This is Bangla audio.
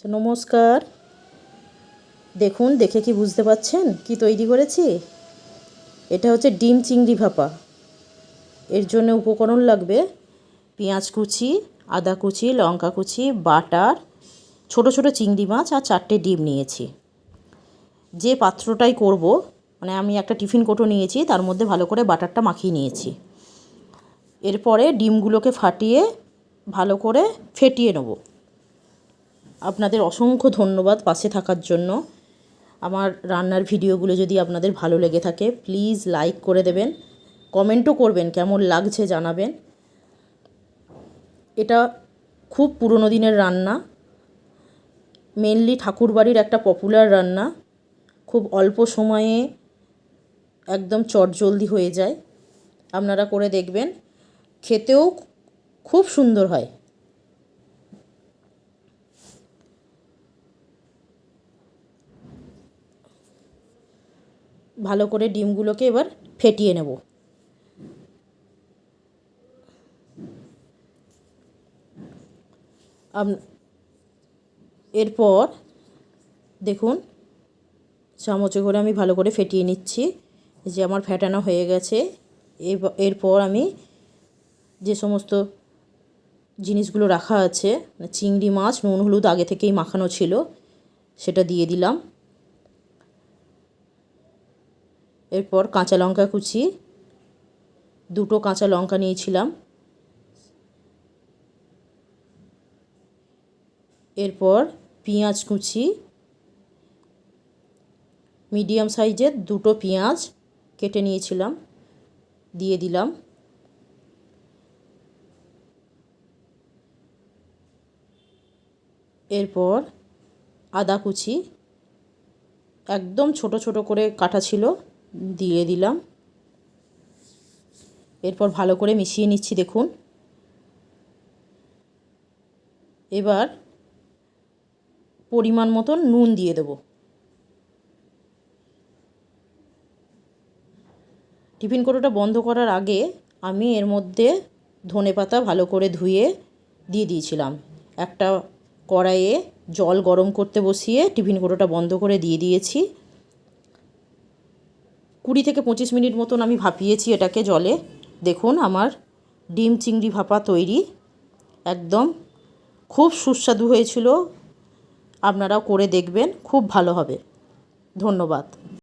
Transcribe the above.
নমস্কার। দেখুন, দেখে কি বুঝতে পারছেন কি তৈরি করেছি? এটা হচ্ছে ডিম চিংড়ি ভাপা। এর জন্য উপকরণ লাগবে পেঁয়াজ কুচি, আদা কুচি, লঙ্কা কুচি, বাটার, ছোট ছোট চিংড়ি মাছ আর 4টে ডিম নিয়েছি। যে পাত্রটাই করব, মানে আমি একটা টিফিন কৌটো নিয়েছি, তার মধ্যে ভালো করে বাটারটা মাখিয়ে নিয়েছি। এরপরে ডিমগুলোকে ফাটিয়ে ভালো করে ফেটিয়ে নেব। আপনাদের অসংখ্য ধন্যবাদ পাশে থাকার জন্য। আমার রান্নার ভিডিওগুলো যদি আপনাদের ভালো লেগে থাকে প্লিজ লাইক করে দেবেন, কমেন্টও করবেন, কেমন লাগছে জানাবেন। এটা খুব পুরনো দিনের রান্না, মেনলি ঠাকুরবাড়ির একটা পপুলার রান্না। খুব অল্প সময়ে একদম চটজলদি হয়ে যায়। আপনারা করে দেখবেন, খেতেও খুব সুন্দর হয়। ভালো করে ডিমগুলোকে এবার ফেটিয়ে নেব। এরপর দেখুন, চামচে করে আমি ভালো করে ফেটিয়ে নিচ্ছি। যে আমার ফেটানো হয়ে গেছে। এরপর আমি যে সমস্ত জিনিসগুলো রাখা আছে, চিংড়ি মাছ নুন হলুদ আগে থেকেই মাখানো ছিল, সেটা দিয়ে দিলাম। এরপর কাঁচা লঙ্কা কুচি, 2টো কাঁচা লঙ্কা নিয়েছিলাম। এরপর পেঁয়াজ কুচি, মিডিয়াম সাইজের 2টো পেঁয়াজ কেটে নিয়েছিলাম, দিয়ে দিলাম। এরপর আদা কুচি, একদম ছোট ছোট করে কাটা ছিল, দিয়ে দিলাম। এরপর ভালো করে মিশিয়ে নিচ্ছি। দেখুন, এবার পরিমাণ মতন নুন দিয়ে দেব। টিফিন কৌটোটা বন্ধ করার আগে আমি এর মধ্যে ধনেপাতা ভালো করে ধুয়ে দিয়ে দিয়েছিলাম। একটা কড়াইয়ে জল গরম করতে বসিয়ে টিফিন কৌটোটা বন্ধ করে দিয়ে দিয়েছি। 20 থেকে 25 মিনিট মতন আমি ভাপিয়েছি এটাকে জলে। দেখুন, আমার ডিম চিংড়ি ভাপা তৈরি। একদম খুব সুস্বাদু হয়েছিল। আপনারাও করে দেখবেন, খুব ভালো হবে। ধন্যবাদ।